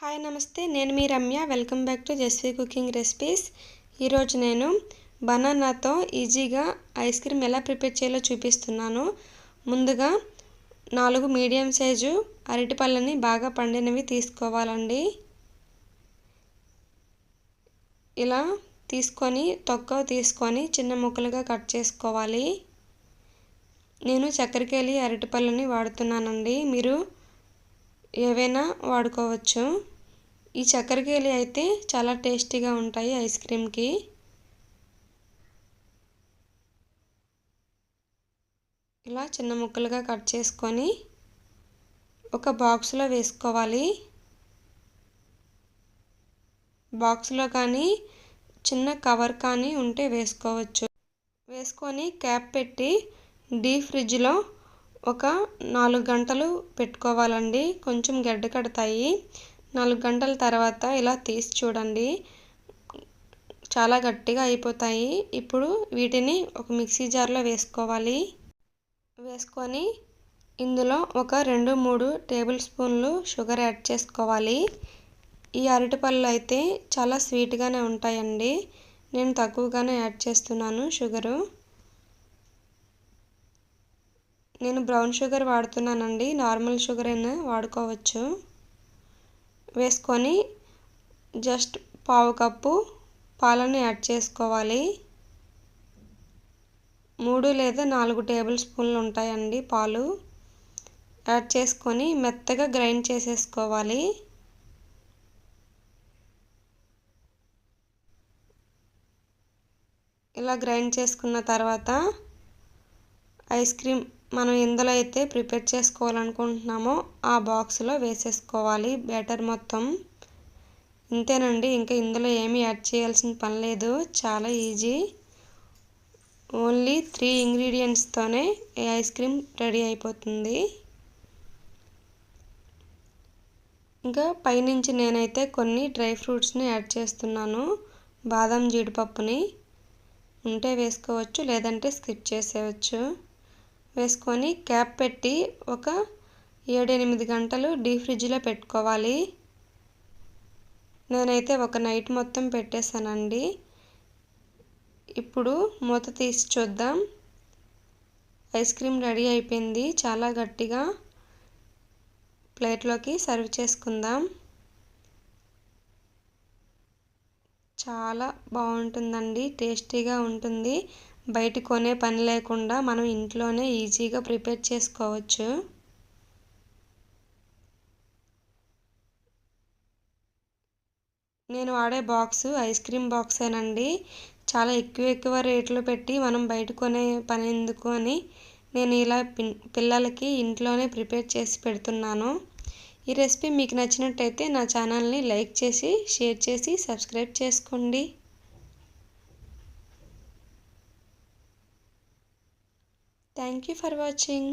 Hi నమస్తే, నేను మీ Ramya. Welcome back to Jasvi cooking recipes. ఈరోజు నేను బనానాతో ఈజీగా ఐస్ క్రీమ్ ఎలా ప్రిపేర్ చేయాలో చూపిస్తున్నాను. ముందుగా 4 మీడియం సైజు అరటిపళ్ళని బాగా పండినవి తీసుకోవాలండి. ఇలా తీసుకొని తొక్క తీసుకొని చిన్న ముక్కలుగా కట్ చేసుకోవాలి. నేను చక్కెరకేళి అరటిపళ్ళని వాడుతున్నానండి, మీరు ఏవైనా వాడుకోవచ్చు. ఈ చక్కెరకేళి అయితే చాలా టేస్టీగా ఉంటాయి ఐస్ క్రీమ్కి. ఇలా చిన్న ముక్కలుగా కట్ చేసుకొని ఒక బాక్స్లో వేసుకోవాలి. బాక్స్లో కానీ చిన్న కవర్ కానీ ఉంటే వేసుకోవచ్చు. వేసుకొని క్యాప్ పెట్టి డీప్ ఫ్రిడ్జ్లో ఒక 4 గంటలు పెట్టుకోవాలండి. కొంచెం గడ్డ కడతాయి. 4 గంటల తర్వాత ఇలా తీసి చూడండి, చాలా గట్టిగా అయిపోతాయి. ఇప్పుడు వీటిని ఒక మిక్సీ జార్లో వేసుకోవాలి. వేసుకొని ఇందులో ఒక 2-3 టేబుల్ స్పూన్లు షుగర్ యాడ్ చేసుకోవాలి. ఈ అరటిపళ్ళు అయితే చాలా స్వీట్గానే ఉంటాయండి. నేను తక్కువగానే యాడ్ చేస్తున్నాను షుగరు. నేను బ్రౌన్ షుగర్ వాడుతున్నానండి, నార్మల్ షుగర్ అయినా వాడుకోవచ్చు. వేసుకొని జస్ట్ పావు కప్పు పాలను యాడ్ చేసుకోవాలి. 3 లేదా 4 టేబుల్ స్పూన్లు ఉంటాయండి పాలు. యాడ్ చేసుకొని మెత్తగా గ్రైండ్ చేసేసుకోవాలి. ఇలా గ్రైండ్ చేసుకున్న తర్వాత ఐస్ క్రీమ్ మనం ఎందులో అయితే ప్రిపేర్ చేసుకోవాలనుకుంటున్నామో ఆ బాక్స్లో వేసేసుకోవాలి బ్యాటర్ మొత్తం. ఇంతేనండి, ఇంకా ఇందులో ఏమీ యాడ్ చేయాల్సిన పని లేదు, చాలా ఈజీ. ఓన్లీ 3 ఇంగ్రీడియంట్స్తోనే ఈ ఐస్ క్రీమ్ రెడీ అయిపోతుంది. ఇంకా పైనుంచి నేనైతే కొన్ని డ్రై ఫ్రూట్స్ని యాడ్ చేస్తున్నాను. బాదం జీడిపప్పుని ఉంటే వేసుకోవచ్చు, లేదంటే స్కిప్ చేసేయచ్చు. వేసుకొని క్యాప్ పెట్టి ఒక 7-8 గంటలు డీప్ ఫ్రిడ్జ్లో పెట్టుకోవాలి. నేనైతే ఒక నైట్ మొత్తం పెట్టేశానండి. ఇప్పుడు మూత తీసి చూద్దాం. ఐస్ క్రీమ్ రెడీ అయిపోయింది. చాలా గట్టిగా. ప్లేట్లోకి సర్వ్ చేసుకుందాం. చాలా బాగుంటుందండి, టేస్టీగా ఉంటుంది. బయట కొనే పని లేకుండా మనం ఇంట్లోనే ఈజీగా ప్రిపేర్ చేసుకోవచ్చు. నేను వాడే బాక్స్ ఐస్ క్రీమ్ బాక్సేనండి. చాలా ఎక్కువ రేట్లు పెట్టి మనం బయట కొనే పని ఎందుకు అని నేను ఇలా పిల్లలకి ఇంట్లోనే ప్రిపేర్ చేసి పెడుతున్నాను. ఈ రెసిపీ మీకు నచ్చినట్టయితే నా ఛానల్ని లైక్ చేసి, షేర్ చేసి, సబ్స్క్రైబ్ చేసుకోండి. Thank you for watching.